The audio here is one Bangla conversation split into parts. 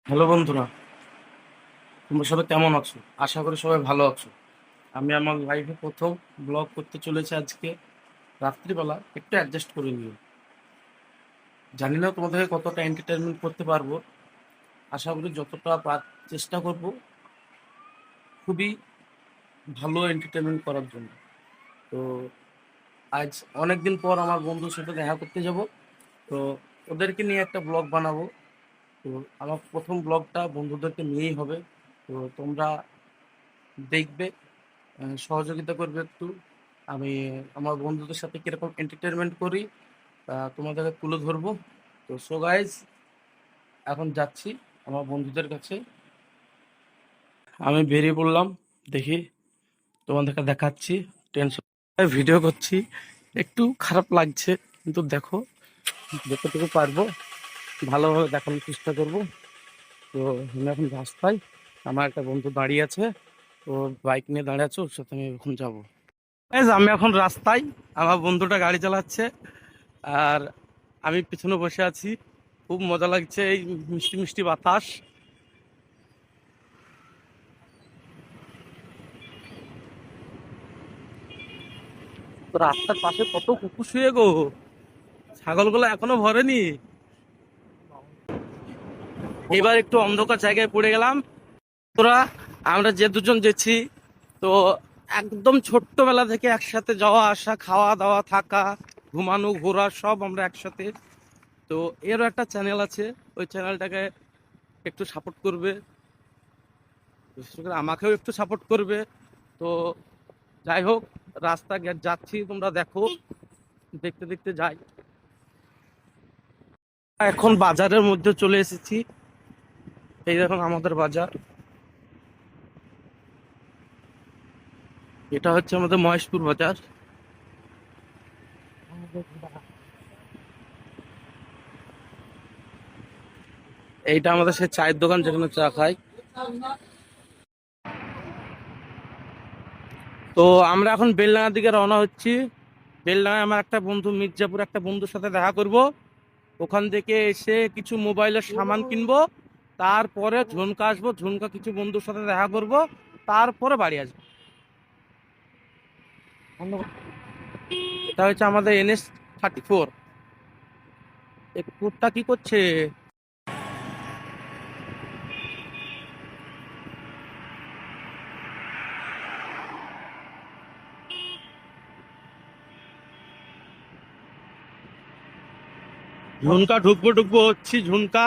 হ্যালো বন্ধুরা, তোমরা সবাই কেমন আছো? আশা করি সবাই ভালো আছো। আমি আমার লাইফে প্রথম ব্লগ করতে চলেছি আজকে রাত্রিবেলা। একটু অ্যাডজাস্ট করে নিও। জানি না তোমাদেরকে কতটা এন্টারটেনমেন্ট করতে পারবো। আশা করি যতটা চেষ্টা করব খুবই ভালো এন্টারটেনমেন্ট করার জন্য। তো আজ অনেক দিন পর আমার বন্ধুর সাথে দেখা করতে যাব। তো ওদেরকে নিয়ে একটা ব্লগ বানাবো। তো আমার প্রথম ব্লগটা বন্ধুদেরকে নিয়েই হবে। তো তোমরা দেখবে, সহযোগিতা করবে একটু। আমি আমার বন্ধুদের সাথে কিরকম এন্টারটেনমেন্ট করি তোমাদেরকে তুলে ধরবো। তো সো গাইজ, এখন যাচ্ছি আমার বন্ধুদের কাছে। আমি বেরিয়ে পড়লাম। দেখি তোমাদেরকে দেখাচ্ছি। টেনশন ভিডিও করছি, একটু খারাপ লাগছে, কিন্তু দেখো যতটুকু পারবো ভালোভাবে দেখানোর চেষ্টা করব। তো আমি এখন রাস্তায়, আমার একটা বন্ধু দাঁড়িয়ে আছে, ও বাইক নিয়ে দাঁড়িয়ে আছে, ওর সাথে আমি এখন যাবো। এই যে আমি এখন রাস্তায়, আমার বন্ধুটা গাড়ি চালাচ্ছে আর আমি পিছনে বসে আছি। খুব মজা লাগছে, এই মিষ্টি মিষ্টি বাতাস। তো রাস্তার পাশে কত কুকুর শুয়ে গো, ছাগলগুলো এখনো ভরেনি। এবার একটু অন্ধকার জায়গায় পড়ে গেলাম। তোরা, আমরা যে দুজন যেছি, তো একদম ছোট্টবেলা থেকে একসাথে যাওয়া আসা, খাওয়া দাওয়া, থাকা, ঘুমানো, ঘোরা সব আমরা একসাথে। তো এরও একটা চ্যানেল আছে, ওই চ্যানেলটাকে একটু সাপোর্ট করবে, বিশেষ করে আমাকেও একটু সাপোর্ট করবে। তো যাই হোক, রাস্তা যাচ্ছি, তোমরা দেখো, দেখতে দেখতে যাই। এখন বাজারের মধ্যে চলে এসেছি। এই দেখুন আমাদের বাজার। এটা হচ্ছে আমাদের মহেশপুর বাজার। এইটা আমাদের সেই চায়ের দোকান যেখানে চা খাই। তো আমরা এখন বেলডাঙার দিকে রওনা হচ্ছি। বেলডাঙায় আমার একটা বন্ধু, মির্জাপুর একটা বন্ধুর সাথে দেখা করব। ওখান থেকে এসে কিছু মোবাইলের সামান কিনবো, তারপরে ঝুনকা আসবো, ঝুনকা কিছু বন্ধুর সাথে দেখা করব, তারপরে বাড়ি আসবো। এটা হচ্ছে আমাদের NH-34। এই কুকুরটা কি করছে? ঝুনকা ঢুকবো ঢুকবো হচ্ছি ঝুনকা।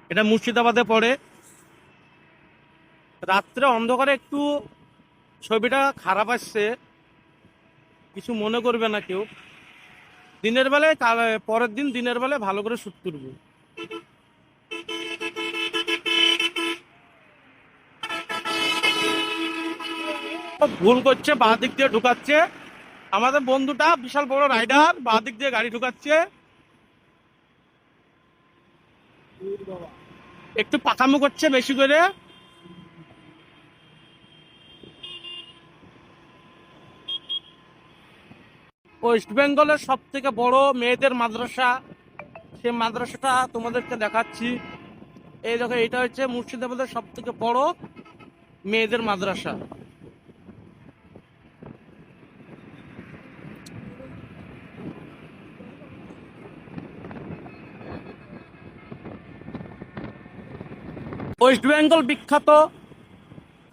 এটা মুর্শিদাবাদে পড়ে। রাত্রে অন্ধকারে একটু ছবিটা খারাপ আসছে, কিছু মনে করবে না কেউ। দিনের বেলায় পরের দিন দিনের বেলায় ভালো করে শুট করবো। ভুল করছে, বাঁ দিক দিয়ে ঢুকাচ্ছে। আমাদের বন্ধুটা বিশাল বড় রাইডার, বাঁ দিক দিয়ে গাড়ি ঢুকাচ্ছে। একটু পাকামো করছে বেশি করে। ওয়েস্ট বেঙ্গলের সব থেকে বড় মেয়েদের মাদ্রাসা, সে মাদ্রাসাটা তোমাদেরকে দেখাচ্ছি। এই দেখো, এটা হচ্ছে মুর্শিদাবাদের সব থেকে বড় মেয়েদের মাদ্রাসা। ওয়েস্ট বেঙ্গল বিখ্যাত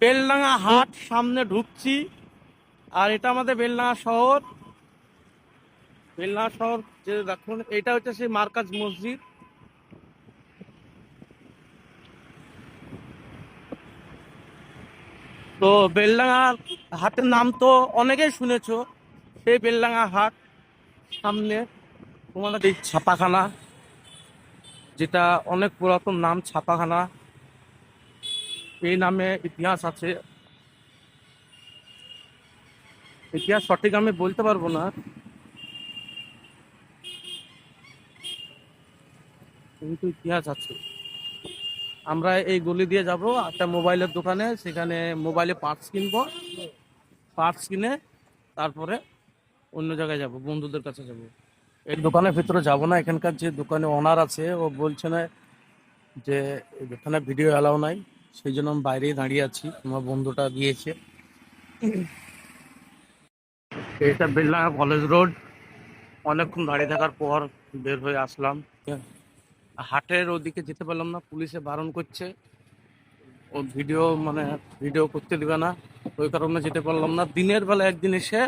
বেলডাঙা হাট, সামনে ঢুকছি। আর এটা আমাদের বেলডাঙা শহর। বেলডাঙা শহর যে দেখুন, এটা হচ্ছে সেই মার্কাজ মসজিদ। তো বেলডাঙা হাটের নাম তো অনেকেই শুনেছো, সেই বেলডাঙা হাট। সামনে তোমাদের এই ছাপাখানা, যেটা অনেক পুরাতন নাম ছাপাখানা, এই নামে ইতিহাস আছে। ইতিহাস সঠিক আমি বলতে পারবো না, কিন্তু ইতিহাস আছে। আমরা এই গলি দিয়ে যাব একটা মোবাইলের দোকানে, সেখানে মোবাইলে পার্টস কিনবো। পার্টস কিনে তারপরে অন্য জায়গায় যাব, বন্ধুদের কাছে যাব। এই দোকানের ভিতরে যাব না, এখানকার যে দোকানে ওনার আছে ও বলছে না যে এখানে ভিডিও অ্যালাউ নাই, সেই জন্য আমি বাইরেই দাঁড়িয়ে আছি। আমার বন্ধুটা দিয়েছে। এটা বেলডাঙ্গা কলেজ রোড। অনেকক্ষণ দাঁড়িয়ে থাকার পর বের হয়ে আসলাম। হাটের ওদিকে যেতে পারলাম না, পুলিশে বারণ করছে। ও ভিডিও ভিডিও করতে দিবে না, ওই কারণে যেতে পারলাম না। দিনের বেলা একদিন এসে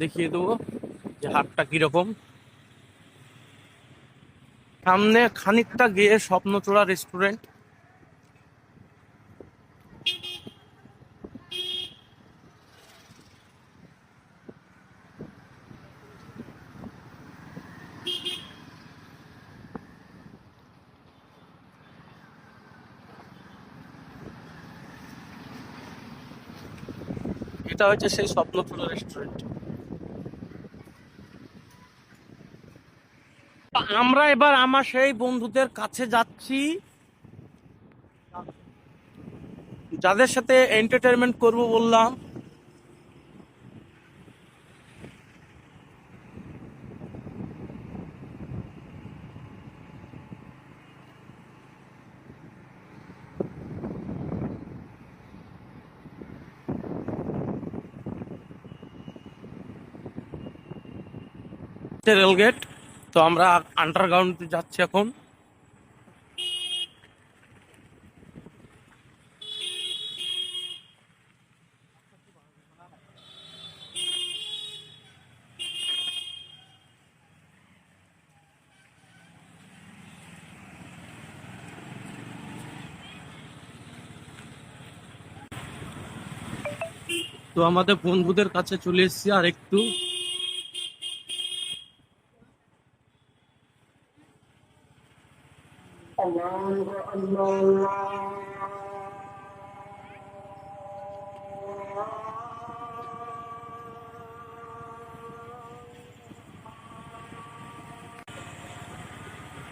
দেখিয়ে দেবো যে হাটটা কিরকম। সামনে খানিকটা গিয়ে স্বপ্নচূড়া রেস্টুরেন্ট। এটা হচ্ছে সেই স্বপ্নচূড়া রেস্টুরেন্ট। আমরা এবার আমার সেই বন্ধুদের কাছে যাচ্ছি, যাদের সাথে এন্টারটেনমেন্ট করব বললাম। রেলগেট। তো আমরা আন্ডারগ্রাউন্ড যাচ্ছি এখন। তো আমাদের বন্ধুদের কাছে চলে এসেছি আর একটু।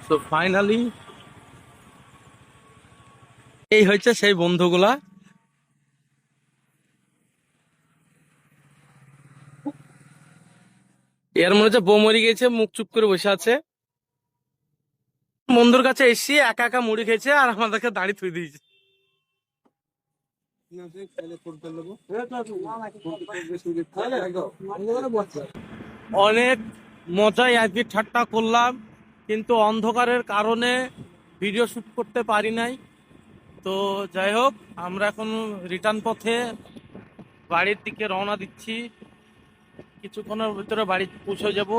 তো ফাইনালি এই হচ্ছে সেই বন্ধুগুলা। এর মনে হচ্ছে বউ মরে গেছে, মুখ চুপ করে বসে আছে। বন্ধুর কাছে এসছি, একা একা মুড়ি খেয়েছে আর আমাদেরকে দাঁড়িয়ে থুই দিয়েছে। অনেক মজাই আর কি ঠাট্টা করলাম, কিন্তু অন্ধকারের কারণে ভিডিও শুট করতে পারি নাই। তো যাই হোক, আমরা এখন রিটার্ন পথে বাড়ির দিকে রওনা দিচ্ছি। কিছুক্ষণের ভিতরে বাড়ি পৌঁছে যাব।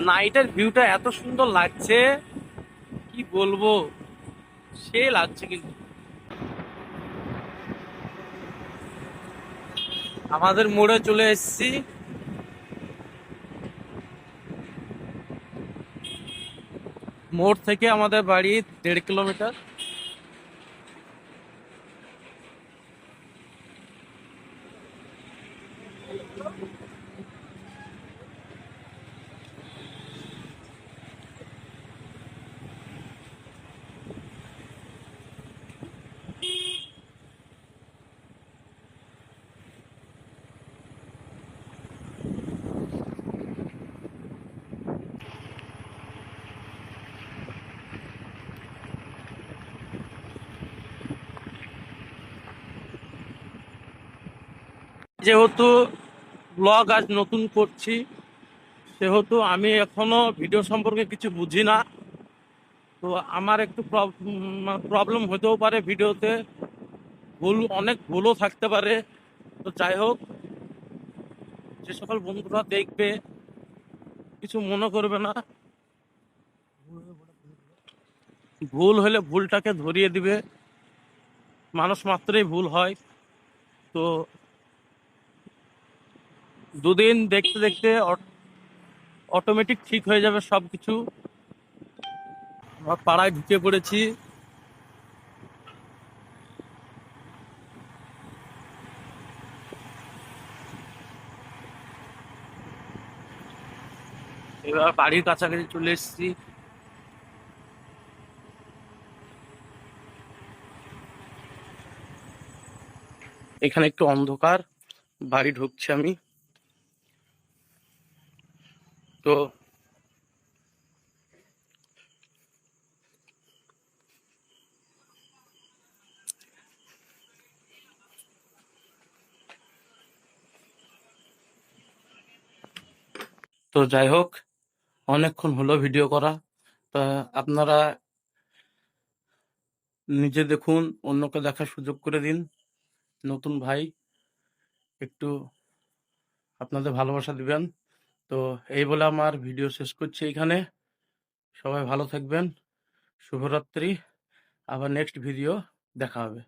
নাইটের ভিউটা এত সুন্দর লাগছে, কি বলবো, সে লাগছে। কিন্তু আমাদের মোড়ে চলে এসেছি। মোড় থেকে আমাদের বাড়ি 1.5 কিলোমিটার। যেহেতু ব্লগ আজ নতুন করছি, সেহেতু আমি এখনো ভিডিও সম্পর্কে কিছু বুঝি না। তো আমার একটু প্রবলেম হতেও পারে ভিডিওতে, অনেক ভুলও থাকতে পারে। তো যাই হোক, যে সকল বন্ধুরা দেখবে কিছু মনে করবে না। ভুল হলে ভুলটাকে ধরিয়ে দিবে, মানুষ মাত্রই ভুল হয়। তো দুদিন দেখতে দেখতে অটোমেটিক ঠিক হয়ে যাবে সবকিছু। আমরা পাড়ায় ঢুকে পড়েছি। এবার বাড়ির কাছাকাছি চলে এসেছি। এখানে একটু অন্ধকার, বাড়ি ঢুকছি আমি। তো তো তো যাই হোক, অনেকক্ষণ হলো ভিডিও করা। তা আপনারা নিজে দেখুন, অন্যকে দেখার সুযোগ করে দিন। নতুন ভাই, একটু আপনাদের ভালোবাসা দিবেন। তো এই বলে আমার ভিডিও শেষ করছি এইখানে। সবাই ভালো থাকবেন। শুভরাত্রি। আবার নেক্সট ভিডিও দেখা হবে।